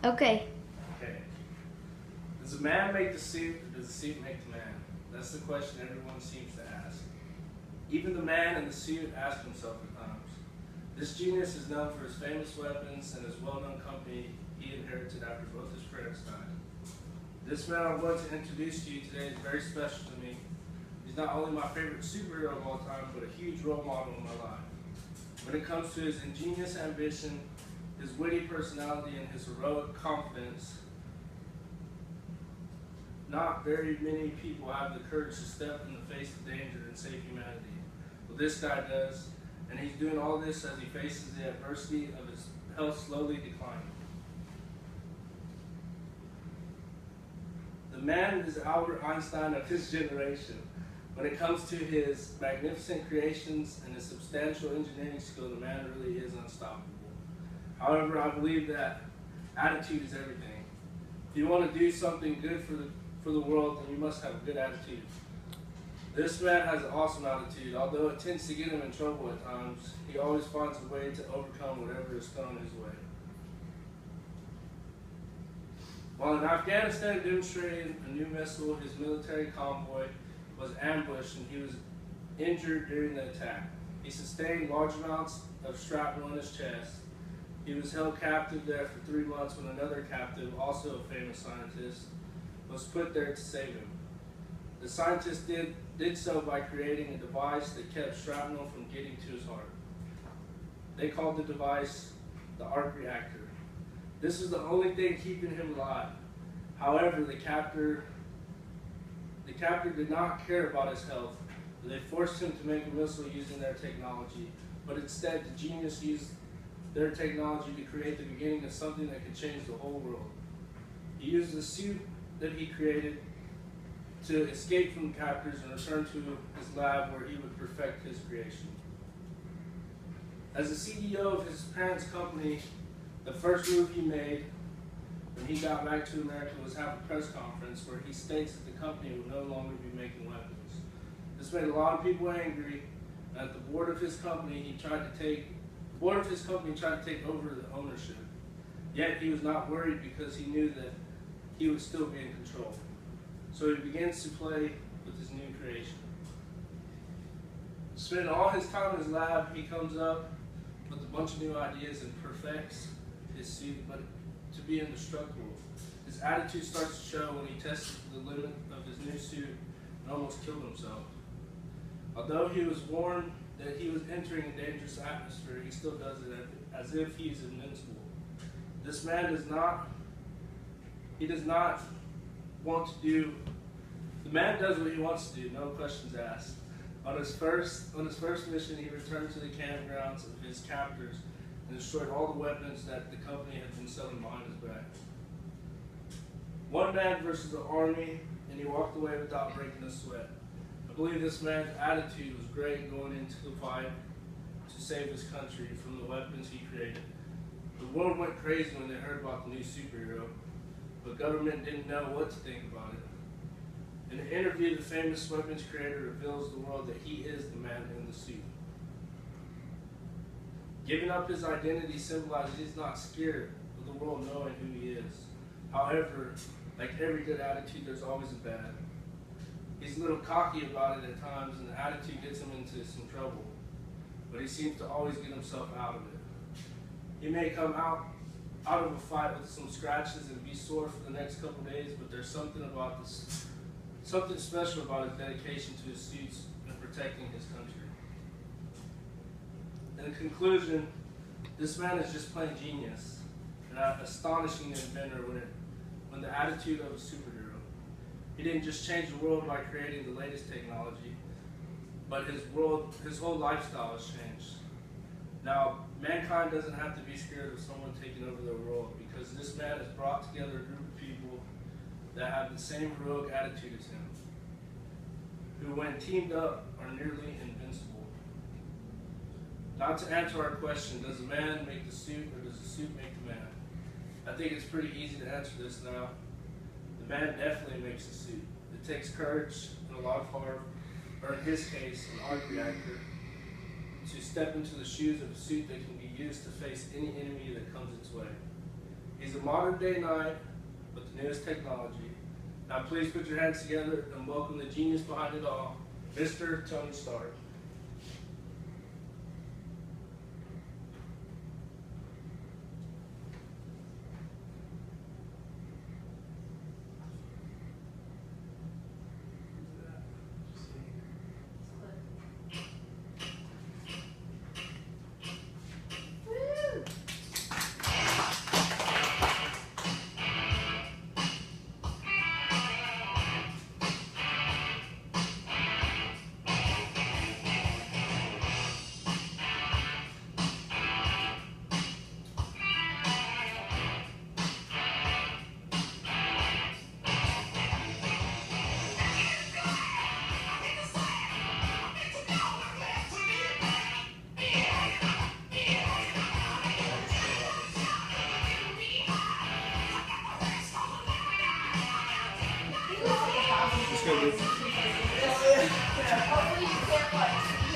Okay. Okay. Does a man make the suit, or does the suit make the man? That's the question everyone seems to ask. Even the man in the suit asks himself at times. This genius is known for his famous weapons and his well-known company he inherited after both his parents died. This man I'm going to introduce to you today is very special to me. He's not only my favorite superhero of all time, but a huge role model in my life. When it comes to his ingenious ambition, his witty personality, and his heroic confidence, not very many people have the courage to step in the face of danger and save humanity. Well, this guy does, and he's doing all this as he faces the adversity of his health slowly declining. The man is Albert Einstein of his generation. When it comes to his magnificent creations and his substantial engineering skill, the man really is unstoppable. However, I believe that attitude is everything. If you want to do something good for the world, then you must have a good attitude. This man has an awesome attitude. Although it tends to get him in trouble at times, he always finds a way to overcome whatever is thrown his way. While in Afghanistan demonstrating a new missile, his military convoy was ambushed and he was injured during the attack. He sustained large amounts of shrapnel in his chest. He was held captive there for 3 months when another captive, also a famous scientist, was put there to save him. The scientist did so by creating a device that kept shrapnel from getting to his heart. They called the device the arc reactor. This is the only thing keeping him alive. However, the captor did not care about his health. They forced him to make a missile using their technology, but instead the genius used their technology to create the beginning of something that could change the whole world. He used the suit that he created to escape from captors and return to his lab where he would perfect his creation. As the CEO of his parents' company, the first move he made when he got back to America was have a press conference where he states that the company would no longer be making weapons. This made a lot of people angry. At the board of his company, he tried to take over the ownership. Yet he was not worried because he knew that he would still be in control. So he begins to play with his new creation. Spending all his time in his lab, he comes up with a bunch of new ideas and perfects his suit, but to be indestructible. His attitude starts to show when he tested the limit of his new suit and almost killed himself. Although he was warned that he was entering a dangerous atmosphere, he still does it as if he is invincible. This man does not want to do, the man does what he wants to do, no questions asked. On his first mission, he returned to the campgrounds of his captors and destroyed all the weapons that the company had been selling behind his back. One man versus the army, and he walked away without breaking a sweat. I believe this man's attitude was great going into the fight to save his country from the weapons he created. The world went crazy when they heard about the new superhero, but government didn't know what to think about it. In an interview, the famous weapons creator reveals to the world that he is the man in the suit. Giving up his identity symbolizes he's not scared of the world knowing who he is. However, like every good attitude, there's always a bad. He's a little cocky about it at times, and the attitude gets him into some trouble. But he seems to always get himself out of it. He may come out of a fight with some scratches and be sore for the next couple days, but there's something special about his dedication to his suits and protecting his country. In conclusion, this man is just plain genius, and an astonishing inventor when the attitude of a superhero. He didn't just change the world by creating the latest technology, but his whole lifestyle has changed. Now, mankind doesn't have to be scared of someone taking over their world, because this man has brought together a group of people that have the same heroic attitude as him, who when teamed up are nearly invincible. Now, to answer our question, does a man make the suit or does the suit make the man? I think it's pretty easy to answer this now. The man definitely makes the suit. It takes courage and a lot of heart, or in his case, an arc reactor, to step into the shoes of a suit that can be used to face any enemy that comes its way. He's a modern day knight with the newest technology. Now please put your hands together and welcome the genius behind it all, Mr. Tony Stark. Let's go, dude. Hopefully you can't watch.